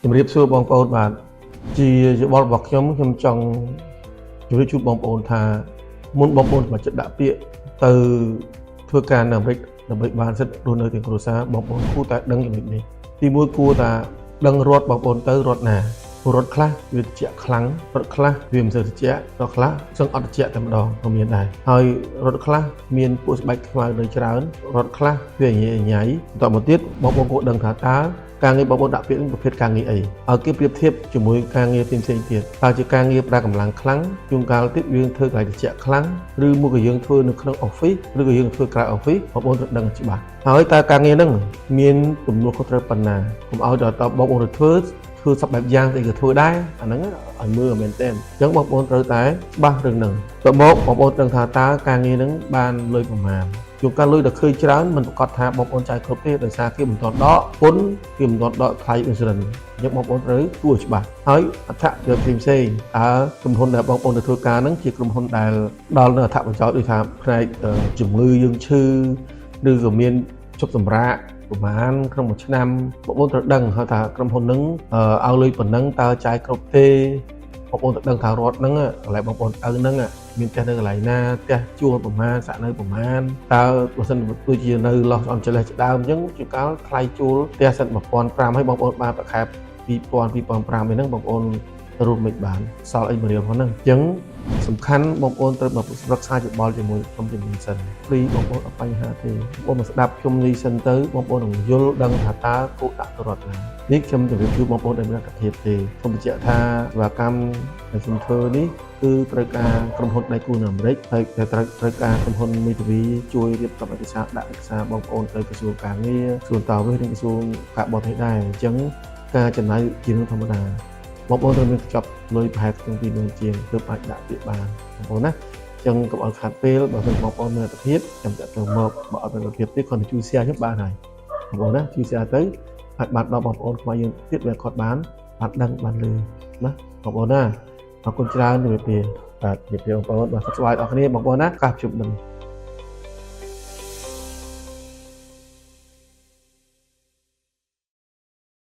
ជំរាបសួរបងប្អូនបាទជាយោបល់របស់ខ្ញុំចង់ជម្រាបជូនបងប្អូនថាមុនបងប្អូនមកចិត្តដាក់ពាក្យទៅធ្វើការនៅអាមេរិកដើម្បីបានសិទ្ធិរស់នៅទាំងគ្រួសារបងប្អូនគួរតែដឹងចំណុចនេះទីមួយគួរតែដឹងរដ្ឋបងប្អូនទៅរដ្ឋណារដ្ឋខ្លះវាត្រជាក់ខ្លាំងរដ្ឋខ្លះវាមិនសូវត្រជាក់រដ្ឋខ្លះសឹងអត់ត្រជាក់តែម្ដងក៏មានដែរហើយរដ្ឋខ្លះមានពួកស្បែកខ្មៅនៅច្រើនរដ្ឋខ្លះវាញ៉ៃបន្តមកទៀតបងប្អូនគួរដឹងថាតើការងារបងប្អូនដាក់ពាក្យប្រភេទការងារអីឲ្យគេប្រៀបធៀបជាមួយការងារផ្សេងៗទៀតតើជាការងារប្រើកម្លាំងខ្លាំងជួនកាលទៀតយើងធ្វើកន្លែងត្រជាក់ខ្លាំងឬមួយក៏យើងធ្វើនៅក្នុង office ឬក៏យើងធ្វើក្រៅ office បងប្អូនត្រូវដឹងច្បាស់ហើយតើការងារហ្នឹងមានទំនួលខុសត្រូវប៉ុណ្ណាកុំឲ្យដល់បងប្អូនធ្វើសពបែបយ៉ាងស្អីក៏ធ្វើដែរអាហ្នឹងឲ្យមើលមែនតើអញ្ចឹងបងប្អូនត្រូវតែច្បាស់រឿងហ្នឹងទៅមកបងប្អូនដឹងថាតើការងារហ្នឹងបានលុយប្រមាណជួនកាលលុយដល់ឃើញច្រើនមិនប្រកាសថាបងប្អូនចាយគ្រប់ទេដោយសារគេមិនទាន់ដកពន្ធគេមិនទាន់ដកថ្លៃ insurance អញ្ចឹងបងប្អូនត្រូវគួរច្បាស់ហើយអត្ថប្រយោជន៍ផ្សេងៗតើក្រុមហ៊ុនដែលបងប្អូនទៅធ្វើការហ្នឹងជាក្រុមហ៊ុនដែលដល់នៅអត្ថប្រយោជន៍ដូចថាផ្នែកជំងឺយើងឈឺឬក៏មានជប់សម្រាកប្រហែលក្នុងមួយឆ្នាំបងប្អូនត្រូវដឹងហើយថាក្រុមហ៊ុនហ្នឹងឲ្យលុយប៉ុណ្ណឹងតើចាយគ្រប់ទេបងប្អូនត្រូវដឹងថារដ្ឋហ្នឹងកន្លែងបងប្អូនហ្នឹងមានផ្ទះនៅកន្លែងណាផ្ទះជួលប្រហែលសាក់នៅប្រហែលតើបើសិនដូចជានៅ Los Angeles ជាដើមអញ្ចឹងជួនកាលថ្លៃជួលផ្ទះសិន 1,500 ហើយបងប្អូនបានប្រាក់ខែ 2,000 2,500 ហ្នឹងបងប្អូនរស់មិនបានសល់អីមួយរៀលផងហ្នឹងអញ្ចឹងសំខាន់បងប្អូនត្រូវមកប្រឹក្សាយោបល់ជាមួយខ្ញុំជំនាញសិនហ្វ្រីបងប្អូនអត់បញ្ហាទេបងប្អូនមកស្ដាប់ខ្ញុំនេះសិនទៅបងប្អូននឹងយល់ដឹងថាតើគោលដាក់ទៅរដ្ឋណានេះខ្ញុំជម្រាបជូនបងប្អូនដែលមានអត្ថប្រយោជន៍ទេសូមបញ្ជាក់ថាសេវាកម្មដែលខ្ញុំធ្វើនេះគឺត្រូវការក្រុមហ៊ុនដៃគូនៅអាមេរិកហើយត្រូវការក្រុមហ៊ុនមីធាវីជួយរៀបចំឯកសារដាក់ឯកសារបងប្អូនទៅក្រសួងការងារក្រសួងតាវិសនិងក្រសួងការបរទេសដែរអញ្ចឹងការចំណាយជារឿងធម្មតាបងប្អូនត្រូវមានចប់លុយប្រហែលជា20000ជាងទើបអាចដាក់ពាក្យបានបងប្អូនណាអញ្ចឹងកុំឲ្យខាតពេលបើសិនបងប្អូនមានអត្ថប្រយោជន៍ចាំតាក់ទងមកបើអត់មានអត្ថប្រយោជន៍ទេគាត់ជួយ share ខ្ញុំបានហើយបងប្អូនណាជួយ share ទៅអាចបានដល់បងប្អូនខ្មែរយើងទៀតវាគាត់បានដឹងបានលឺណាបងប្អូនណាអរគុណច្រើនជំរាបលាបាទជំរាបលាបងប្អូនបាទសុខសប្បាយអរគ្នាបងប្អូនណាកាសជុំនឹង